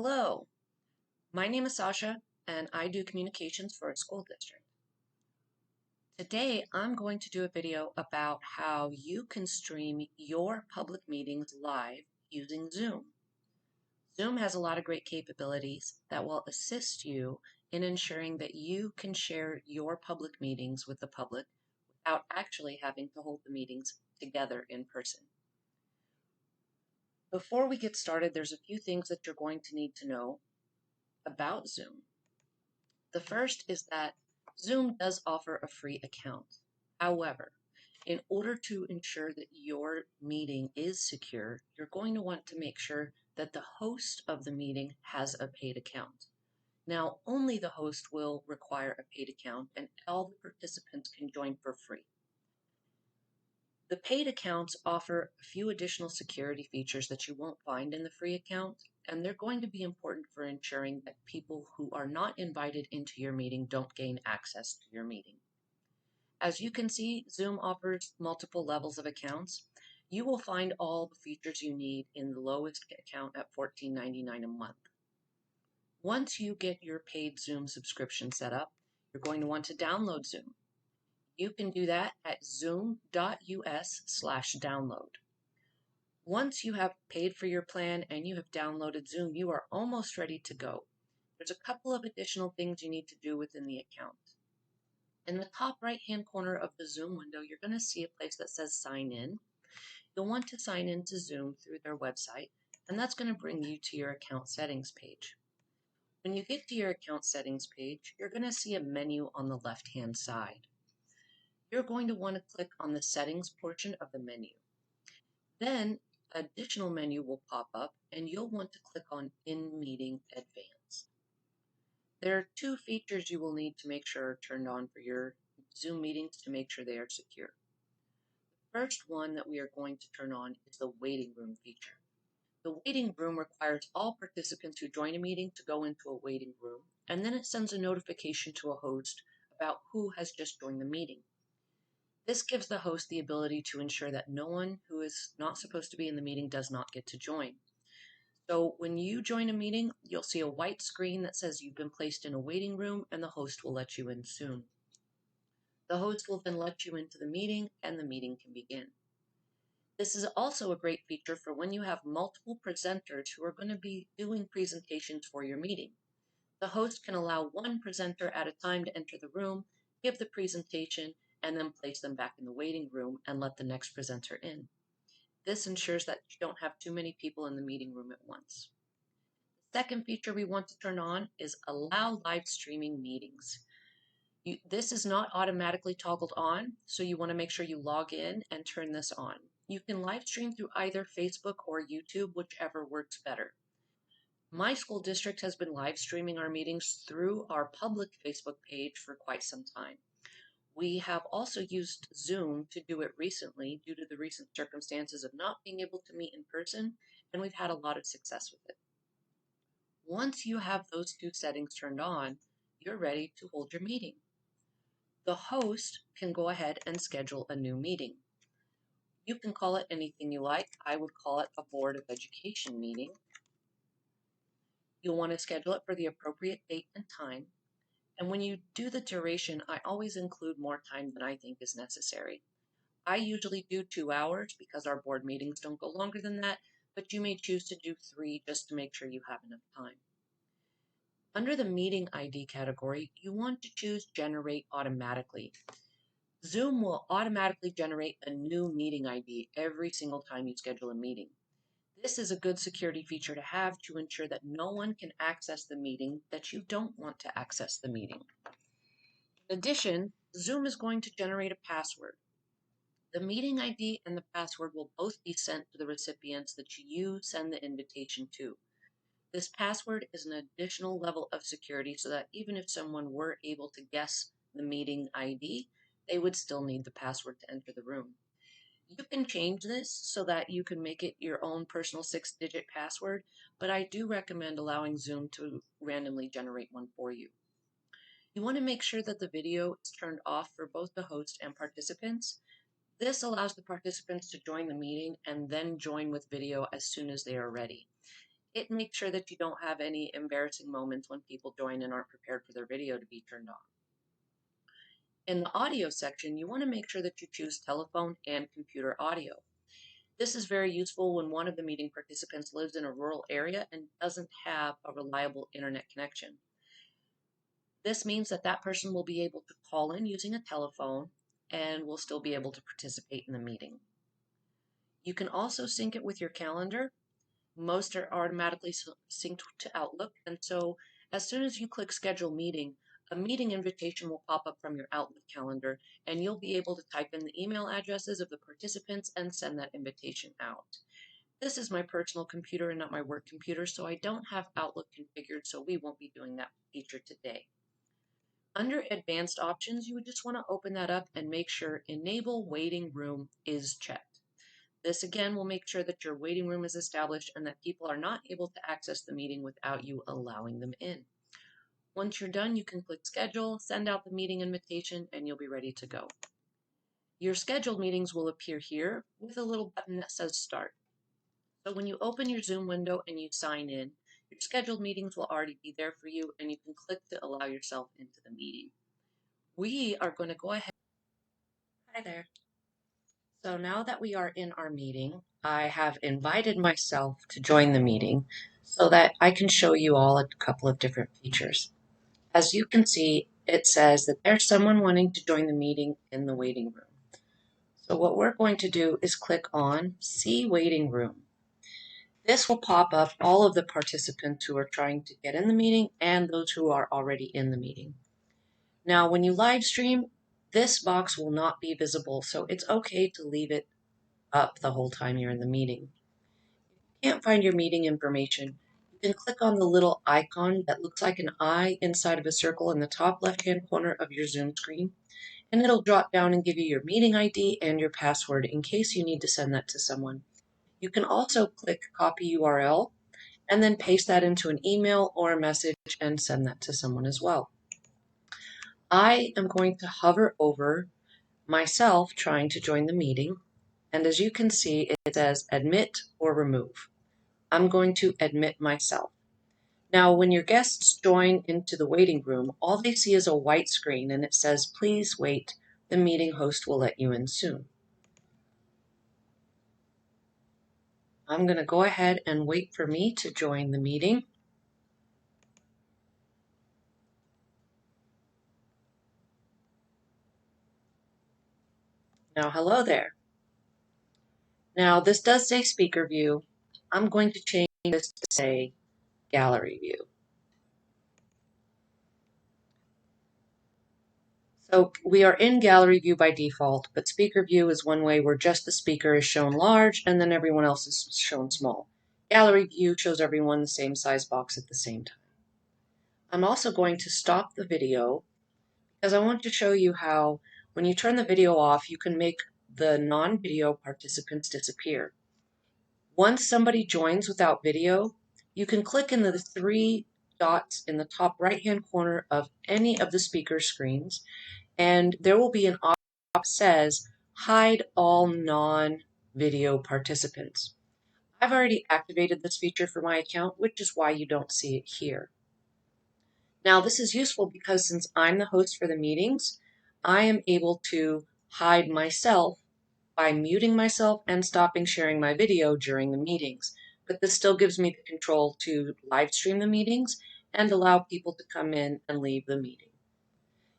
Hello, my name is Sasha and I do communications for a school district. Today I'm going to do a video about how you can stream your public meetings live using Zoom. Zoom has a lot of great capabilities that will assist you in ensuring that you can share your public meetings with the public without actually having to hold the meetings together in person. Before we get started, there's a few things that you're going to need to know about Zoom. The first is that Zoom does offer a free account. However, in order to ensure that your meeting is secure, you're going to want to make sure that the host of the meeting has a paid account. Now, only the host will require a paid account and all the participants can join for free. The paid accounts offer a few additional security features that you won't find in the free account, and they're going to be important for ensuring that people who are not invited into your meeting don't gain access to your meeting. As you can see, Zoom offers multiple levels of accounts. You will find all the features you need in the lowest account at $14.99 a month. Once you get your paid Zoom subscription set up, you're going to want to download Zoom. You can do that at zoom.us/download. Once you have paid for your plan and you have downloaded Zoom, you are almost ready to go. There's a couple of additional things you need to do within the account. In the top right-hand corner of the Zoom window, you're going to see a place that says Sign In. You'll want to sign in to Zoom through their website, and that's going to bring you to your account settings page. When you get to your account settings page, you're going to see a menu on the left-hand side. You're going to want to click on the settings portion of the menu. Then an additional menu will pop up and you'll want to click on In-Meeting Advanced. There are two features you will need to make sure are turned on for your Zoom meetings to make sure they are secure. The first one that we are going to turn on is the waiting room feature. The waiting room requires all participants who join a meeting to go into a waiting room, and then it sends a notification to a host about who has just joined the meeting. This gives the host the ability to ensure that no one who is not supposed to be in the meeting does not get to join. So when you join a meeting, you'll see a white screen that says you've been placed in a waiting room and the host will let you in soon. The host will then let you into the meeting and the meeting can begin. This is also a great feature for when you have multiple presenters who are going to be doing presentations for your meeting. The host can allow one presenter at a time to enter the room, give the presentation, and then place them back in the waiting room and let the next presenter in. This ensures that you don't have too many people in the meeting room at once. The second feature we want to turn on is allow live streaming meetings. This is not automatically toggled on, so you want to make sure you log in and turn this on. You can live stream through either Facebook or YouTube, whichever works better. My school district has been live streaming our meetings through our public Facebook page for quite some time. We have also used Zoom to do it recently due to the recent circumstances of not being able to meet in person, and we've had a lot of success with it. Once you have those two settings turned on, you're ready to hold your meeting. The host can go ahead and schedule a new meeting. You can call it anything you like. I would call it a Board of Education meeting. You'll want to schedule it for the appropriate date and time. And when you do the duration, I always include more time than I think is necessary. I usually do 2 hours because our board meetings don't go longer than that, but you may choose to do 3 just to make sure you have enough time. Under the Meeting ID category, you want to choose Generate Automatically. Zoom will automatically generate a new meeting ID every single time you schedule a meeting. This is a good security feature to have to ensure that no one can access the meeting that you don't want to access the meeting. In addition, Zoom is going to generate a password. The meeting ID and the password will both be sent to the recipients that you send the invitation to. This password is an additional level of security so that even if someone were able to guess the meeting ID, they would still need the password to enter the room. You can change this so that you can make it your own personal 6-digit password, but I do recommend allowing Zoom to randomly generate one for you. You want to make sure that the video is turned off for both the host and participants. This allows the participants to join the meeting and then join with video as soon as they are ready. it makes sure that you don't have any embarrassing moments when people join and aren't prepared for their video to be turned on. In the audio section, you want to make sure that you choose telephone and computer audio. This is very useful when one of the meeting participants lives in a rural area and doesn't have a reliable internet connection. This means that that person will be able to call in using a telephone and will still be able to participate in the meeting. You can also sync it with your calendar. Most are automatically synced to Outlook, and so as soon as you click schedule meeting, a meeting invitation will pop up from your Outlook calendar, and you'll be able to type in the email addresses of the participants and send that invitation out. This is my personal computer and not my work computer, so I don't have Outlook configured, so we won't be doing that feature today. Under advanced options, you would just want to open that up and make sure enable waiting room is checked. This again will make sure that your waiting room is established and that people are not able to access the meeting without you allowing them in. Once you're done, you can click schedule, send out the meeting invitation, and you'll be ready to go. Your scheduled meetings will appear here with a little button that says start. So when you open your Zoom window and you sign in, your scheduled meetings will already be there for you, and you can click to allow yourself into the meeting. We are going to go ahead. Hi there. So now that we are in our meeting, I have invited myself to join the meeting so that I can show you all a couple of different features. As you can see, it says that there's someone wanting to join the meeting in the waiting room. So what we're going to do is click on See Waiting Room. This will pop up all of the participants who are trying to get in the meeting and those who are already in the meeting. Now, when you live stream, this box will not be visible, so it's okay to leave it up the whole time you're in the meeting. If you can't find your meeting information, you can click on the little icon that looks like an eye inside of a circle in the top left-hand corner of your Zoom screen, and it'll drop down and give you your meeting ID and your password in case you need to send that to someone. You can also click Copy URL and then paste that into an email or a message and send that to someone as well. I am going to hover over myself trying to join the meeting, and as you can see, it says admit or remove. I'm going to admit myself. Now, when your guests join into the waiting room, all they see is a white screen and it says, please wait, the meeting host will let you in soon. I'm going to go ahead and wait for me to join the meeting. Now, hello there. Now, this does say speaker view. I'm going to change this to say gallery view. So we are in gallery view by default, but speaker view is one way where just the speaker is shown large and then everyone else is shown small. Gallery view shows everyone the same size box at the same time. I'm also going to stop the video because I want to show you how when you turn the video off, you can make the non-video participants disappear. Once somebody joins without video, you can click in the three dots in the top right-hand corner of any of the speaker screens, and there will be an option that says hide all non-video participants. I've already activated this feature for my account, which is why you don't see it here. Now, this is useful because since I'm the host for the meetings, I am able to hide myself by muting myself and stopping sharing my video during the meetings. But this still gives me the control to live stream the meetings and allow people to come in and leave the meeting.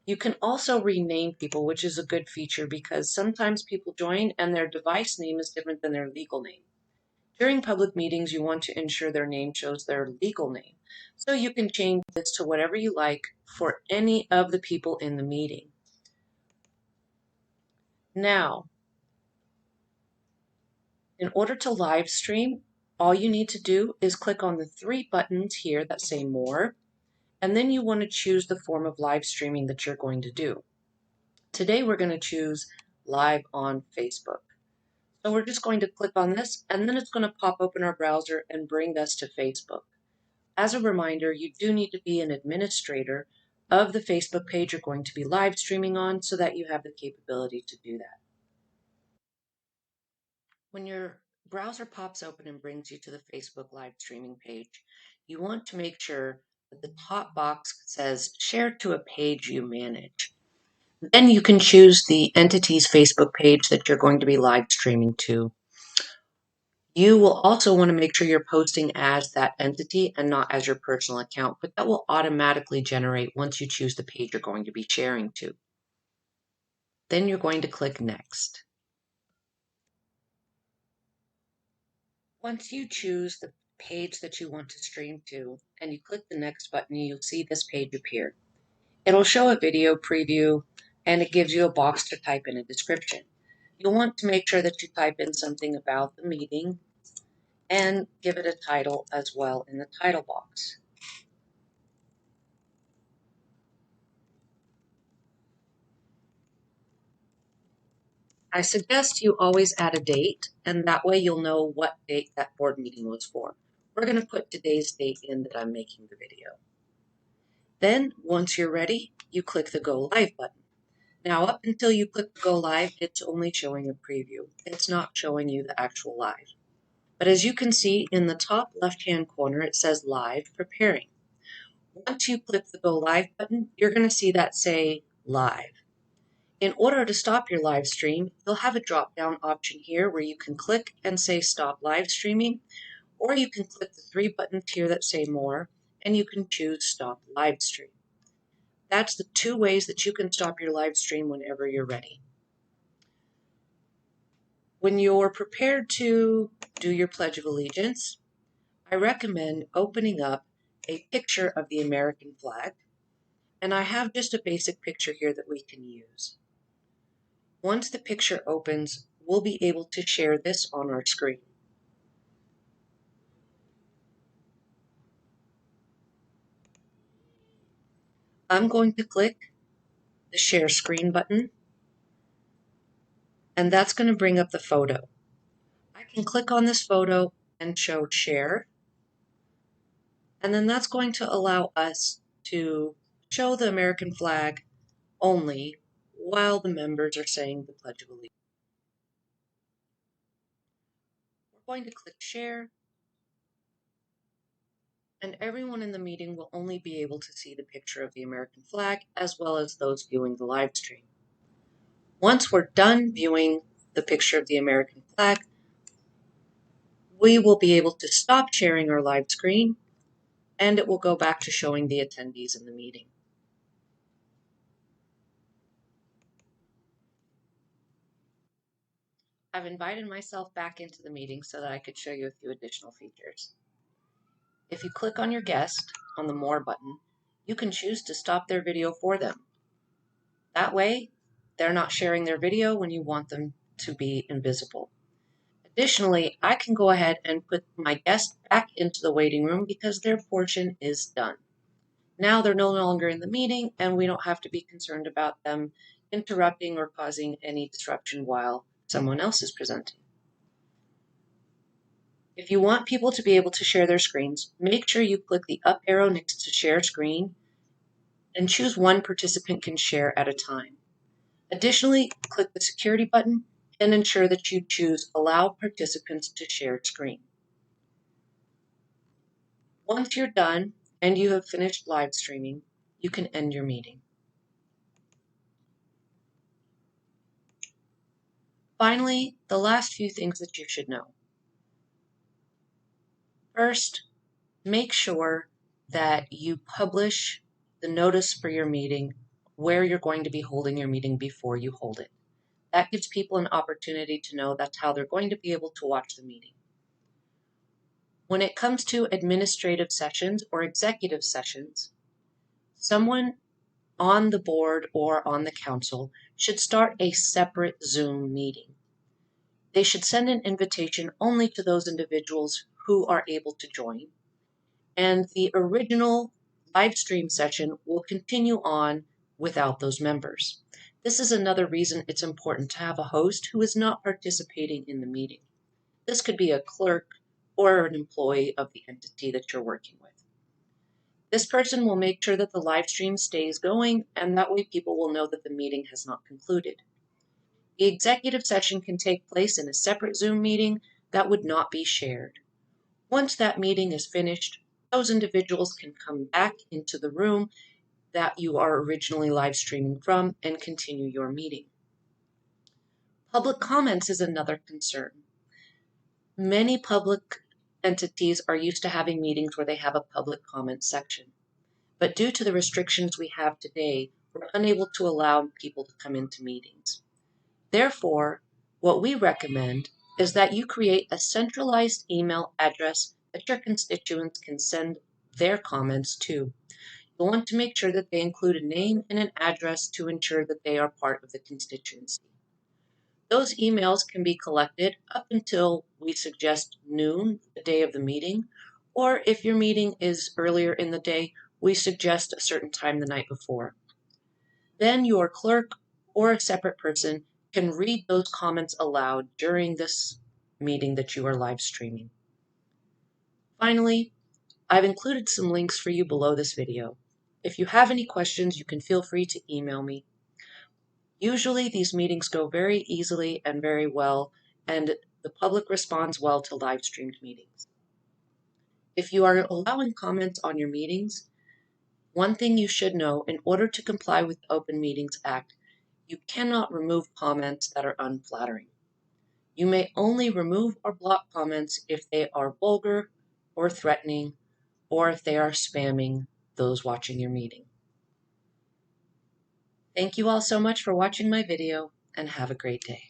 You can also rename people, which is a good feature because sometimes people join and their device name is different than their legal name. During public meetings, you want to ensure their name shows their legal name. So you can change this to whatever you like for any of the people in the meeting. Now, in order to live stream, all you need to do is click on the three buttons here that say More, and then you want to choose the form of live streaming that you're going to do. Today, we're going to choose Live on Facebook. So we're just going to click on this, and then it's going to pop open our browser and bring us to Facebook. As a reminder, you do need to be an administrator of the Facebook page you're going to be live streaming on so that you have the capability to do that. When you're browser pops open and brings you to the Facebook live streaming page. You want to make sure that the top box says share to a page you manage. Then you can choose the entity's Facebook page that you're going to be live streaming to. You will also want to make sure you're posting as that entity and not as your personal account, but that will automatically generate once you choose the page you're going to be sharing to. Then you're going to click Next. Once you choose the page that you want to stream to and you click the Next button, you'll see this page appear. It'll show a video preview and it gives you a box to type in a description. You'll want to make sure that you type in something about the meeting and give it a title as well in the title box. I suggest you always add a date, and that way you'll know what date that board meeting was for. We're going to put today's date in that I'm making the video. Then, once you're ready, you click the Go Live button. Now, up until you click Go Live, it's only showing a preview. It's not showing you the actual live. But as you can see in the top left-hand corner, it says Live Preparing. Once you click the Go Live button, you're going to see that say Live. In order to stop your live stream, you'll have a drop-down option here where you can click and say Stop Live Streaming, or you can click the three buttons here that say More, and you can choose Stop Live Stream. That's the two ways that you can stop your live stream whenever you're ready. When you're prepared to do your Pledge of Allegiance, I recommend opening up a picture of the American flag, and I have just a basic picture here that we can use. Once the picture opens, we'll be able to share this on our screen. I'm going to click the Share Screen button, and that's going to bring up the photo. I can click on this photo and show Share, and then that's going to allow us to show the American flag only while the members are saying the Pledge of Allegiance. We're going to click Share, and everyone in the meeting will only be able to see the picture of the American flag as well as those viewing the live stream. Once we're done viewing the picture of the American flag, we will be able to stop sharing our live screen, and it will go back to showing the attendees in the meeting. I've invited myself back into the meeting so that I could show you a few additional features. If you click on your guest on the More button, you can choose to stop their video for them. That way, they're not sharing their video when you want them to be invisible. Additionally, I can go ahead and put my guest back into the waiting room because their portion is done. Now they're no longer in the meeting, and we don't have to be concerned about them interrupting or causing any disruption while someone else is presenting. If you want people to be able to share their screens, make sure you click the up arrow next to Share Screen and choose one participant can share at a time. Additionally, click the Security button and ensure that you choose Allow Participants to Share Screen. Once you're done and you have finished live streaming, you can end your meeting. Finally, the last few things that you should know. First, make sure that you publish the notice for your meeting, where you're going to be holding your meeting before you hold it. That gives people an opportunity to know that's how they're going to be able to watch the meeting. When it comes to administrative sessions or executive sessions, someone on the board or on the council should start a separate Zoom meeting. They should send an invitation only to those individuals who are able to join, and the original live stream session will continue on without those members. This is another reason it's important to have a host who is not participating in the meeting. This could be a clerk or an employee of the entity that you're working with. This person will make sure that the live stream stays going, and that way people will know that the meeting has not concluded. The executive session can take place in a separate Zoom meeting, that would not be shared. Once that meeting is finished, those individuals can come back into the room that you are originally live streaming from and continue your meeting. Public comments is another concern. Many public entities are used to having meetings where they have a public comment section. But due to the restrictions we have today, we're unable to allow people to come into meetings. Therefore, what we recommend is that you create a centralized email address that your constituents can send their comments to. You'll want to make sure that they include a name and an address to ensure that they are part of the constituency. Those emails can be collected up until we suggest noon, the day of the meeting, or if your meeting is earlier in the day, we suggest a certain time the night before. Then your clerk or a separate person can read those comments aloud during this meeting that you are live streaming. Finally, I've included some links for you below this video. If you have any questions, you can feel free to email me. Usually these meetings go very easily and very well, and the public responds well to live streamed meetings. If you are allowing comments on your meetings, one thing you should know, in order to comply with the Open Meetings Act, you cannot remove comments that are unflattering. You may only remove or block comments if they are vulgar or threatening, or if they are spamming those watching your meeting. Thank you all so much for watching my video, and have a great day.